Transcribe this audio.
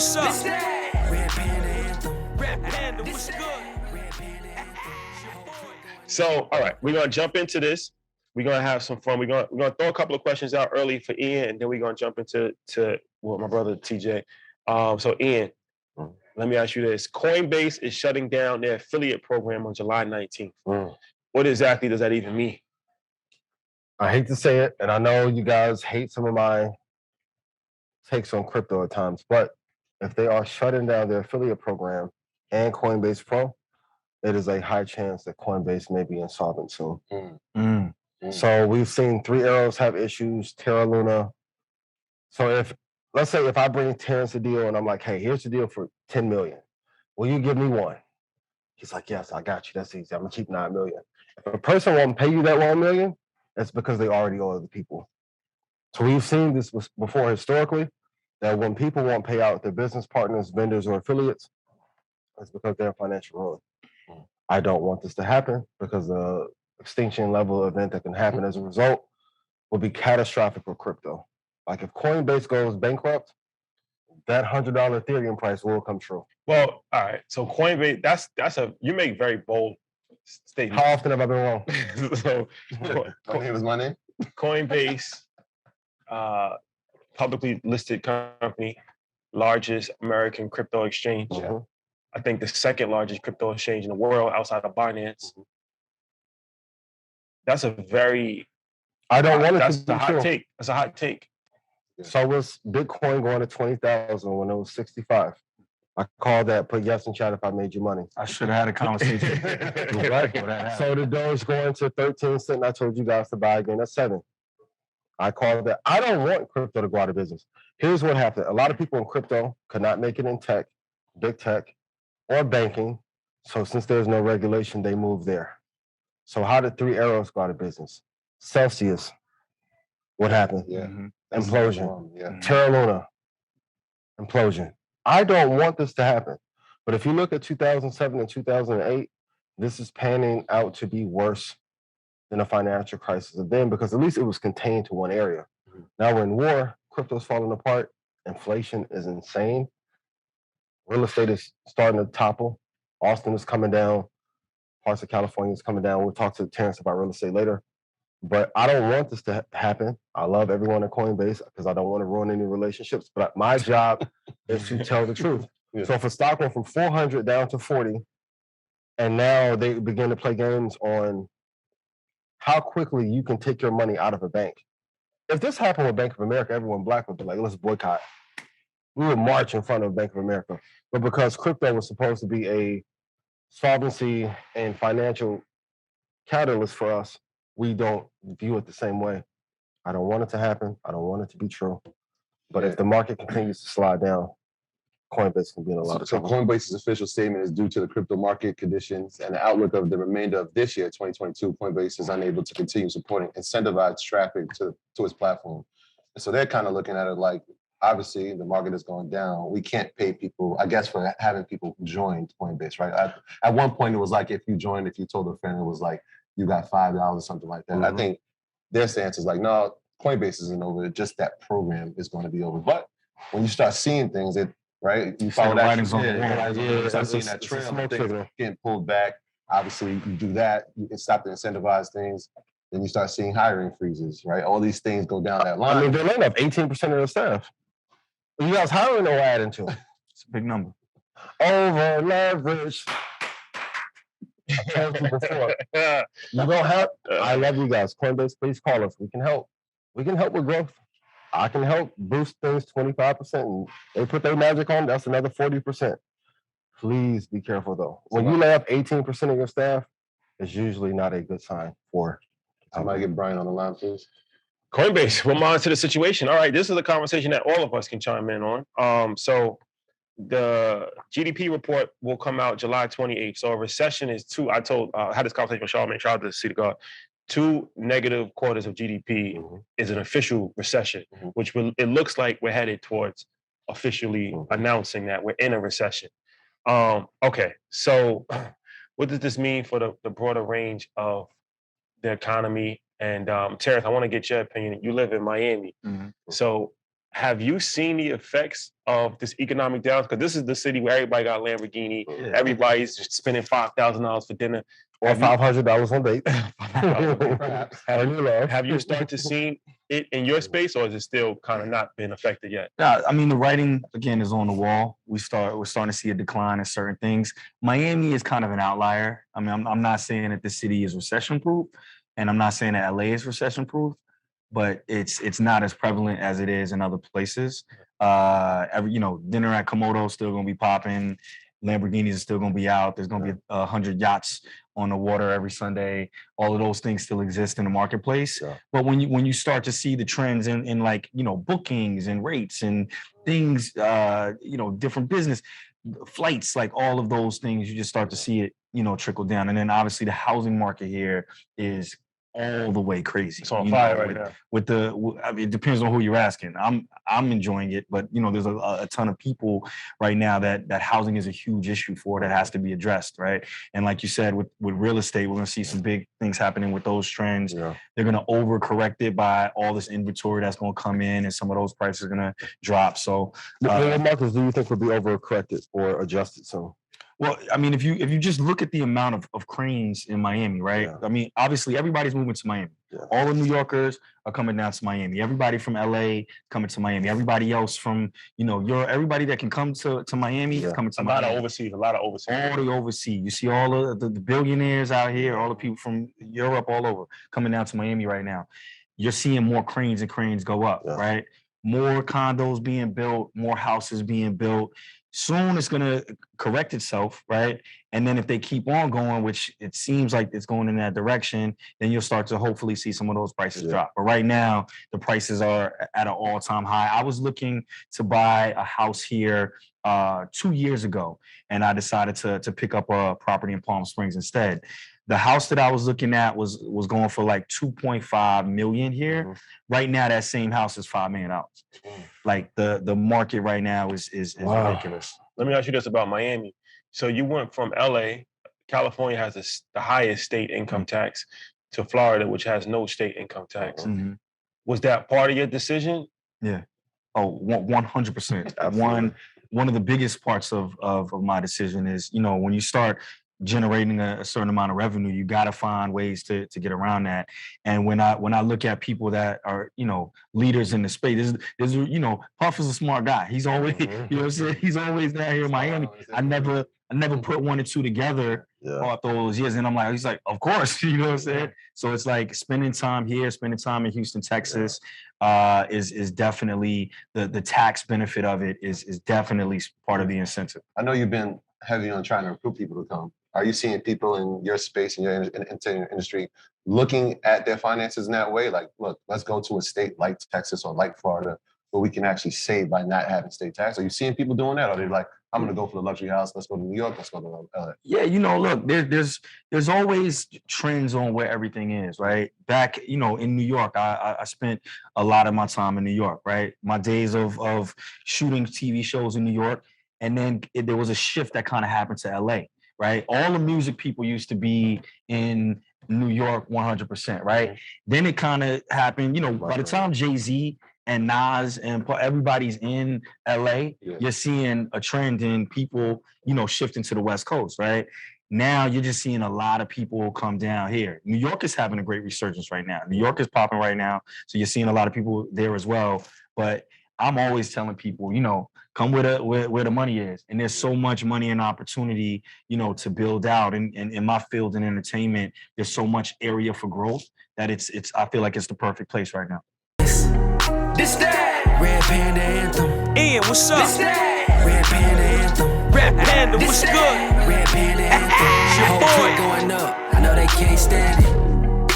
what's up? Red Panda Anthem. Red Panda, what's good? So, all right, we're gonna jump into this. We're gonna have some fun. We're gonna throw a couple of questions out early for Ian, and then we're gonna jump into my brother TJ. So Ian, let me ask you this: Coinbase is shutting down their affiliate program on July 19th. What exactly does that even mean? I hate to say it, and I know you guys hate some of my takes on crypto at times, but if they are shutting down their affiliate program and Coinbase Pro, it is a high chance that Coinbase may be insolvent soon. So we've seen Three Arrows have issues, Terra Luna. So let's say if I bring Terrence a deal and I'm like, hey, here's the deal for 10 million. Will you give me one? He's like, yes, I got you. That's easy. I'm gonna keep 9 million. If a person won't pay you that 1 million, it's because they already owe other people. So we've seen this before historically, that when people won't pay out their business partners, vendors, or affiliates, it's because they're in financial ruin. I don't want this to happen because the extinction level event that can happen as a result will be catastrophic for crypto. Like if Coinbase goes bankrupt, that $100 Ethereum price will come true. Well, all right. So Coinbase, you make very bold statements. How often have I been wrong? So it was my name. Coinbase, publicly listed company, largest American crypto exchange. I think the second largest crypto exchange in the world outside of Binance. That's a very that's a hot take. That's a hot take. So was Bitcoin going to 20,000 when it was 65? I called that, put yes in chat if I made you money. I should have had a conversation. Right. So the Doge going to 13 cents, I told you guys to buy again at 7. I called that. I don't want crypto to go out of business. Here's what happened. A lot of people in crypto could not make it in tech, big tech, or banking. So since there's no regulation, they moved there. So how did Three Arrows go out of business? Celsius. What happened? Implosion. Terra Luna. Implosion. I don't want this to happen. But if you look at 2007 and 2008, this is panning out to be worse than a financial crisis of then, because at least it was contained to one area. Now we're in war, crypto's falling apart, inflation is insane. Real estate is starting to topple. Austin is coming down. Parts of California is coming down. We'll talk to Terrence about real estate later. But I don't want this to happen. I love everyone at Coinbase because I don't want to ruin any relationships. But my job is to tell the truth. So if a stock went from 400 down to 40, and now they begin to play games on how quickly you can take your money out of a bank. If this happened with Bank of America, everyone black would be like, let's boycott. We would march in front of Bank of America. But because crypto was supposed to be a solvency and financial catalyst for us, we don't view it the same way. I don't want it to happen. I don't want it to be true. But if the market continues to slide down, Coinbase can be in a lot of trouble. So Coinbase's official statement is due to the crypto market conditions and the outlook of the remainder of this year, 2022, Coinbase is unable to continue supporting incentivized traffic to its platform. And so they're kind of looking at it like, obviously, the market is going down. We can't pay people, I guess, for having people join Coinbase, right? At one point, it was like if you told a friend, it was like, you got $5 or something like that. I think their stance is like, no, Coinbase isn't over. Just that program is going to be over. But when you start seeing things, right? You follow that. Writings on the wall. You start seeing that trail. Things getting pulled back. Obviously, you do that. You can stop the incentivized things. Then you start seeing hiring freezes, right? All these things go down that line. I mean, they're laying off 18% of their staff. You guys hiring or adding to? It's a big number. Over leverage. I told you before. You don't help. I love you guys. Coinbase, please call us. We can help. We can help with growth. I can help boost things 25%. And they put their magic on, that's another 40%. Please be careful though. When you lay off 18% of your staff, it's usually not a good sign for. Somebody get Brian on the line, please. Coinbase, we'll monitor the situation. All right, this is a conversation that all of us can chime in on. So the GDP report will come out July 28th. So a recession is I had this conversation with Charlamagne, shout out to City God. 2 negative quarters of GDP is an official recession, which it looks like we're headed towards officially announcing that we're in a recession. Okay, so what does this mean for the broader range of the economy? And Terrence, I want to get your opinion. You live in Miami. So have you seen the effects of this economic down? Because this is the city where everybody got Lamborghini, everybody's just spending $5,000 for dinner. Or $500 on date. Have you started to see it in your space, or is it still kind of not been affected yet? Yeah, I mean, the writing again is on the wall. We're starting to see a decline in certain things. Miami is kind of an outlier. I mean, I'm not saying that the city is recession proof, and I'm not saying that LA is recession proof, but it's not as prevalent as it is in other places. Dinner at Komodo is still gonna be popping. Lamborghinis are still gonna be out. There's gonna be 100 yachts on the water every Sunday. All of those things still exist in the marketplace. Yeah. But when you start to see the trends in like, bookings and rates and things, different business, flights, like all of those things, you just start to see it, trickle down. And then obviously the housing market here is all the way crazy. It's on fire right now. It depends on who you're asking. I'm enjoying it, but there's a ton of people right now that housing is a huge issue for that has to be addressed, right? And like you said, with real estate, we're gonna see some big things happening with those trends. Yeah. They're gonna overcorrect it by all this inventory that's gonna come in, and some of those prices are gonna drop. So, what markets do you think will be overcorrected or adjusted soon? Well, I mean, if you just look at the amount of cranes in Miami, right? Yeah. I mean, obviously everybody's moving to Miami. Yeah. All the New Yorkers are coming down to Miami. Everybody from LA coming to Miami. Everybody else from, everybody that can come to Miami is coming to Miami. A lot of overseas. All the overseas. You see all of the billionaires out here, all the people from Europe, all over, coming down to Miami right now. You're seeing more cranes and cranes go up, right? More condos being built, more houses being built. Soon it's going to correct itself, right? And then if they keep on going, which it seems like it's going in that direction, then you'll start to hopefully see some of those prices drop. But right now, the prices are at an all-time high. I was looking to buy a house here 2 years ago, and I decided to pick up a property in Palm Springs instead. The house that I was looking at was going for like $2.5 million here. Mm-hmm. Right now, that same house is $5 million. Like the market right now is ridiculous. Let me ask you this about Miami. So you went from LA, California has the highest state income tax, to Florida, which has no state income tax. Mm-hmm. Was that part of your decision? Yeah. Oh, 100%. One of the biggest parts of my decision is, when you start generating a certain amount of revenue, you got to find ways to get around that. And when I look at people that are, leaders in the space, there's Puff is a smart guy. He's always, he's always down here in Miami. I never put one and two together all those years. And he's like, of course, you know what I'm saying? So it's like spending time here, spending time in Houston, Texas, is definitely the tax benefit of it is definitely part of the incentive. I know you've been heavy on trying to recruit people to come. Are you seeing people in your space, in your entertainment industry, looking at their finances in that way? Like, look, let's go to a state like Texas or like Florida where we can actually save by not having state tax. Are you seeing people doing that? Or are they like, I'm going to go for the luxury house. Let's go to New York. Let's go to LA. Yeah, look, there's always trends on where everything is, right? Back, in New York, I spent a lot of my time in New York, right? My days of shooting TV shows in New York. And then there was a shift that kind of happened to LA, right? All the music people used to be in New York 100%, right? Then it kind of happened, by the time Jay-Z and Nas and everybody's in LA, you're seeing a trend in people, shifting to the West Coast, right? Now you're just seeing a lot of people come down here. New York is having a great resurgence right now. New York is popping right now. So you're seeing a lot of people there as well. But I'm always telling people, come where the money is. And there's so much money and opportunity, to build out. And in my field in entertainment, there's so much area for growth that I feel like it's the perfect place right now. This that Red Panda Anthem. Ian, what's up? This that Red Panda Anthem. Red Panda, what's good? Red Panda Anthem. Your boy going up.